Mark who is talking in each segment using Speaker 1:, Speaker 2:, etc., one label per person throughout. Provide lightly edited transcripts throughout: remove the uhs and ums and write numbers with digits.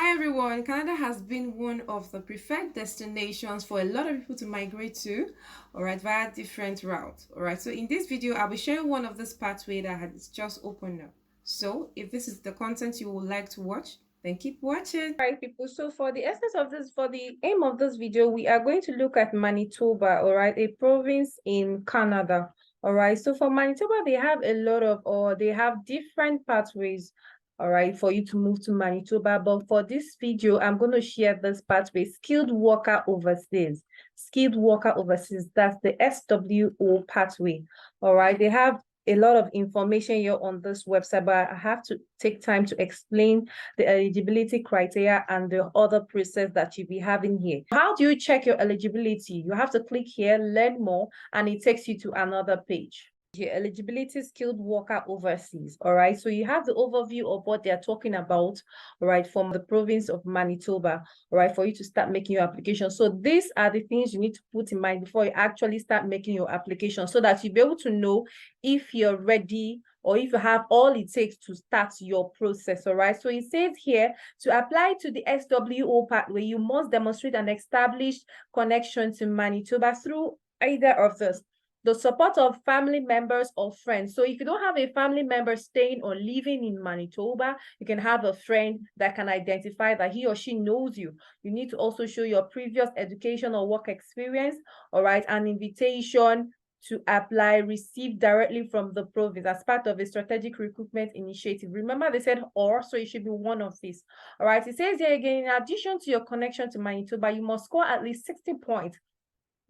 Speaker 1: Hi everyone, Canada has been one of the preferred destinations for a lot of people to migrate to, alright, via different routes. Alright, so in this video, I'll be sharing one of this pathway that has just opened up. So if this is the content you would like to watch, then keep watching.
Speaker 2: Right, people. So for the essence of this, for the aim of this video, we are going to look at Manitoba, all right, a province in Canada. All right. So for Manitoba, they have a lot of, or they have different pathways, all right, for you to move to Manitoba. But for this video, I'm going to share this pathway, skilled worker overseas. Skilled worker overseas, that's the SWO pathway. All right. They have a lot of information here on this website, but I have to take time to explain the eligibility criteria and the other process that you'll be having here. How do you check your eligibility? You have to click here, learn more, and it takes you to another page. Your eligibility skilled worker overseas. All right. So you have the overview of what they're talking about, all right, from the province of Manitoba, all right, for you to start making your application. So these are the things you need to put in mind before you actually start making your application so that you'll be able to know if you're ready or if you have all it takes to start your process. All right. So it says here to apply to the SWO pathway, you must demonstrate an established connection to Manitoba through either of this: the support of family members or friends. So if you don't have a family member staying or living in Manitoba, you can have a friend that can identify that he or she knows you. You need to also show your previous education or work experience, all right, an invitation to apply received directly from the province as part of a strategic recruitment initiative. Remember, they said or, so it should be one of these. All right, it says here again, in addition to your connection to Manitoba, you must score at least 60 points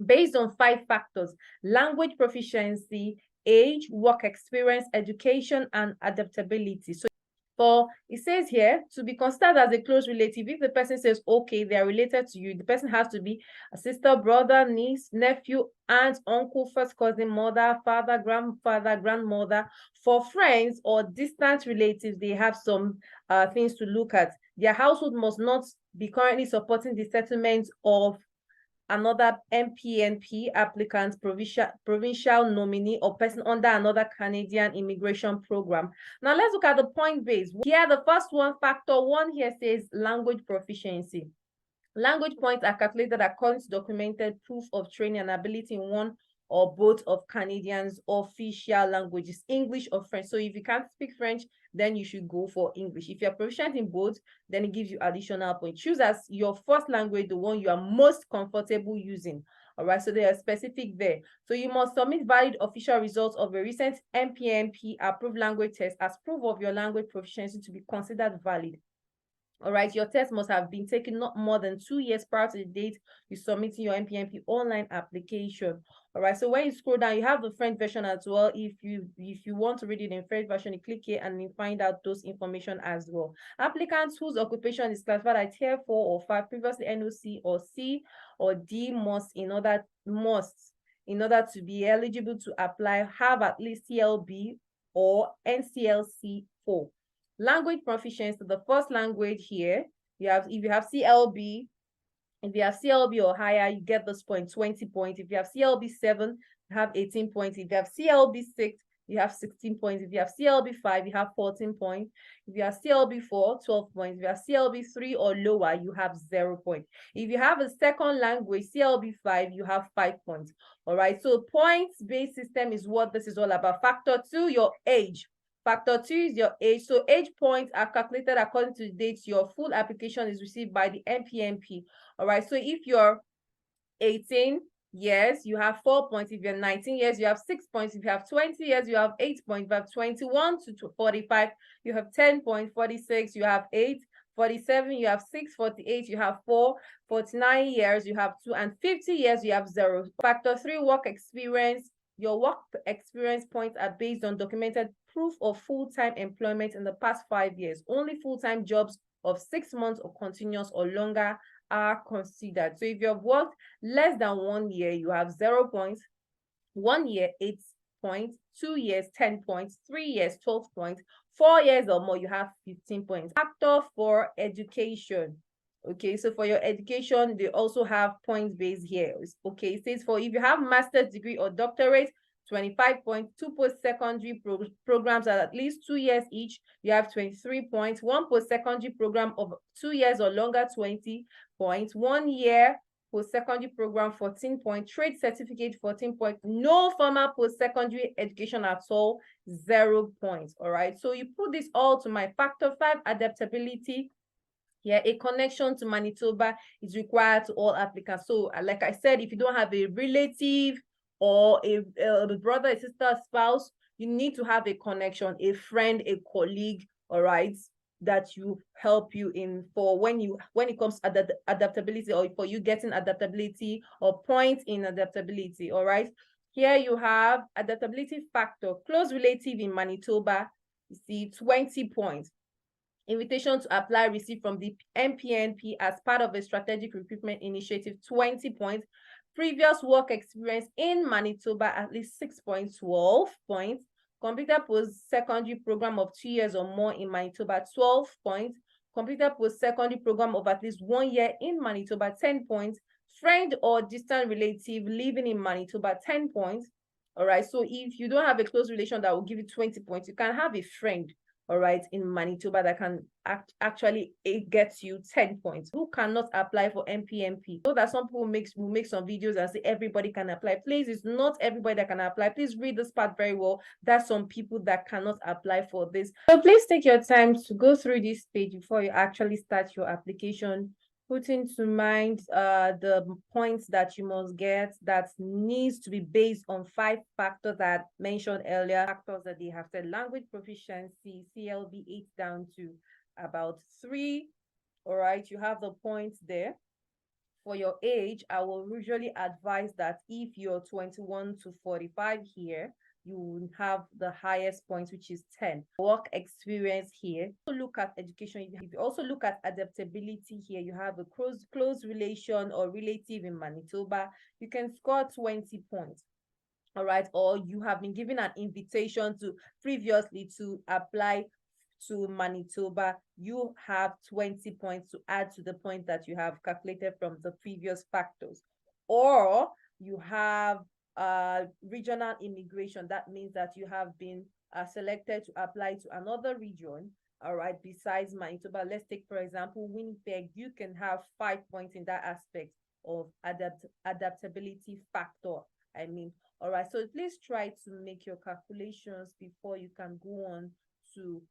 Speaker 2: based on 5 factors: language proficiency, age, work experience, education, and adaptability. So it says here to be considered as a close relative, if the person says okay, they are related to you, the person has to be a sister, brother, niece, nephew, aunt, uncle, first cousin, mother, father, grandfather, grandmother. For friends or distant relatives, they have some things to look at. Their household must not be currently supporting the settlement of another MPNP applicant, provincial nominee, or person under another Canadian immigration program. Now let's look at the point base. Here, the first one, factor one here says language proficiency. Language points are calculated according to documented proof of training and ability in one or both of Canadians' official languages, English or French. So if you can't speak French, then you should go for English. If you're proficient in both, then it gives you additional points. Choose as your first language the one you are most comfortable using. All right, so they are specific there. So you must submit valid official results of a recent MPNP approved language test as proof of your language proficiency to be considered valid. All right, your test must have been taken not more than 2 years prior to the date you submitting your MPNP online application. All right, so when you scroll down, you have the French version as well. If you want to read it in French version, you click here and you find out those information as well. Applicants whose occupation is classified as tier 4 or 5, previously NOC or C or D, must in order to be eligible to apply have at least CLB or NCLC 4. Language proficiency, the first language here, if you have CLB, if you have CLB or higher, you get this point, 20 points. If you have CLB 7, you have 18 points. If you have CLB 6, you have 16 points. If you have CLB 5, you have 14 points. If you have CLB 4, 12 points. If you have CLB 3 or lower, you have 0 points. If you have a second language, CLB 5, you have 5 points. All right, so points-based system is what this is all about. Factor 2, your age. Factor 2 is your age. So age points are calculated according to the date your full application is received by the MPNP. All right. So if you're 18 years, you have 4 points. If you're 19 years, you have 6 points. If you have 20 years, you have 8 points. If you have 21 to 45, you have 10 points. 46, you have 8. 47, you have 6. 48, you have 4. 49 years, you have 2. And 50 years, you have 0. Factor 3, work experience. Your work experience points are based on documented proof of full-time employment in the past 5 years. Only full-time jobs of 6 months or continuous or longer are considered. So if you have worked less than 1 year, you have 0 points. 1 year, 8 points. 2 years, 10 points. 3 years, 12 points. 4 years or more, you have 15 points. Factor for education. Okay, so for your education, they also have points based here. Okay, it says for if you have master's degree or doctorate, 25 points. 2 post-secondary programs at least 2 years each, you have 23 points. 1 post-secondary program of 2 years or longer, 20 points. 1 year post-secondary program, 14 points. Trade certificate, 14 points. No formal post-secondary education at all, 0 points. All right, so you put this all to my factor 5, adaptability. Here, a connection to Manitoba is required to all applicants. So, like I said, if you don't have a relative or a brother, a sister, a spouse, you need to have a connection, a friend, a colleague, all right, that you help you in for when it comes to adaptability, or for you getting adaptability or points in adaptability. All right, here you have adaptability factor, close relative in Manitoba, you see 20 points. Invitation to apply received from the MPNP as part of a strategic recruitment initiative, 20 points. Previous work experience in Manitoba, at least 6 points, 12 points. Completed post-secondary program of 2 years or more in Manitoba, 12 points. Completed post-secondary program of at least 1 year in Manitoba, 10 points. Friend or distant relative living in Manitoba, 10 points. All right, so if you don't have a close relation that will give you 20 points, you can have a friend, all right, in Manitoba that can actually it gets you 10 points. Who cannot apply for MPNP? So that some people will make some videos and say everybody can apply. Please, it's not everybody that can apply. Please read this part very well. There's some people that cannot apply for this. So please take your time to go through this page before you actually start your application. Putting to mind the points that you must get that needs to be based on 5 factors that I mentioned earlier. Factors that they have said: language proficiency, CLB 8 down to about 3. All right, you have the points there. For your age, I will usually advise that if you're 21 to 45 here, you will have the highest points, which is 10. Work experience here. Look at education. If you also look at adaptability here, you have a close relation or relative in Manitoba, you can score 20 points. All right, or you have been given an invitation to previously to apply to Manitoba, you have 20 points to add to the point that you have calculated from the previous factors. Or you have regional immigration. That means that you have been selected to apply to another region, all right, besides Manitoba. Let's take, for example, Winnipeg. You can have 5 points in that aspect of adaptability factor. I mean, all right, so please try to make your calculations before you can go on to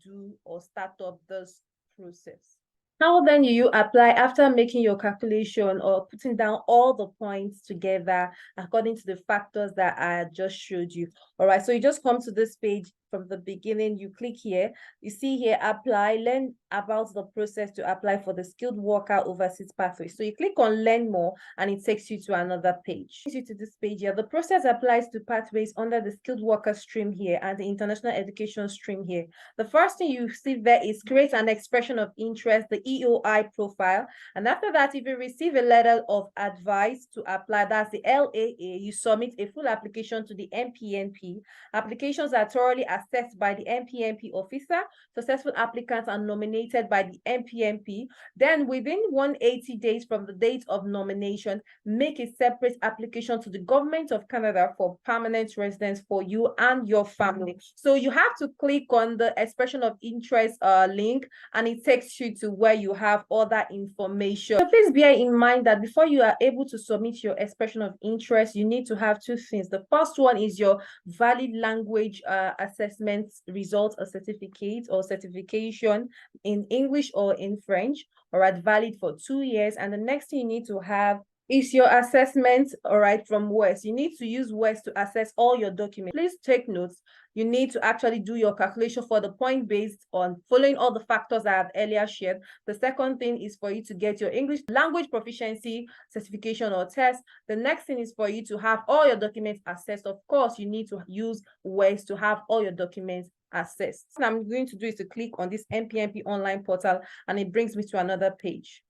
Speaker 2: do or start up this process. How then you apply after making your calculation or putting down all the points together according to the factors that I just showed you? All right, so you just come to this page from the beginning, you click here, you see here, apply, learn about the process to apply for the skilled worker overseas pathway. So you click on learn more and it takes you to another page. Takes you to this page here. The process applies to pathways under the skilled worker stream here and the international education stream here. The first thing you see there is create an expression of interest, the EOI profile. And after that, if you receive a letter of advice to apply, that's the LAA, you submit a full application to the MPNP. Applications are thoroughly assessed by the MPNP officer. Successful applicants are nominated by the MPNP. Then within 180 days from the date of nomination, make a separate application to the government of Canada for permanent residence for you and your family. So you have to click on the expression of interest link and it takes you to where you have all that information. So please bear in mind that before you are able to submit your expression of interest, you need to have 2 things. The first one is your valid language assessment results, a certificate or certification in English or in French, all right, valid for 2 years. And the next thing you need to have is your assessment, all right, from WES. You need to use WES to assess all your documents. Please take notes. You need to actually do your calculation for the point based on following all the factors I have earlier shared. The second thing is for you to get your English language proficiency certification or test. The next thing is for you to have all your documents assessed. Of course, you need to use WES to have all your documents assessed. What I'm going to do is to click on this MPNP online portal and it brings me to another page.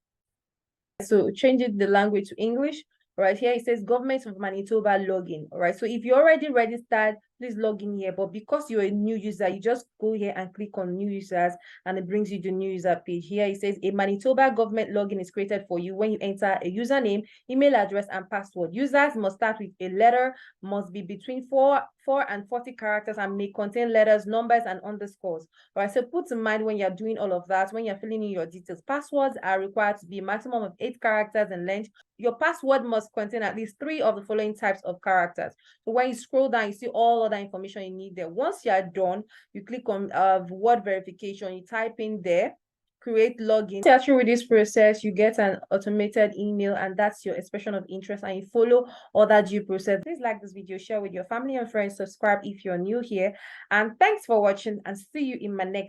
Speaker 2: So changing the language to English. Right here, it says Government of Manitoba login. All right, so if you're already registered please log in here. But because you're a new user, you just go here and click on new users, and it brings you to the new user page. Here it says a Manitoba government login is created for you when you enter a username, email address, and password. Users must start with a letter, must be between 4 and 40 characters, and may contain letters, numbers, and underscores. All right, so put in mind when you're doing all of that, when you're filling in your details, passwords are required to be a maximum of 8 characters in length. Your password must contain at least 3 of the following types of characters. So when you scroll down, you see all other information you need there. Once you're done, you click on word verification, you type in there, create login. Through this process, you get an automated email, and that's your expression of interest, and you follow all that due process. Please like this video, share with your family and friends, subscribe if you're new here, and thanks for watching, and see you in my next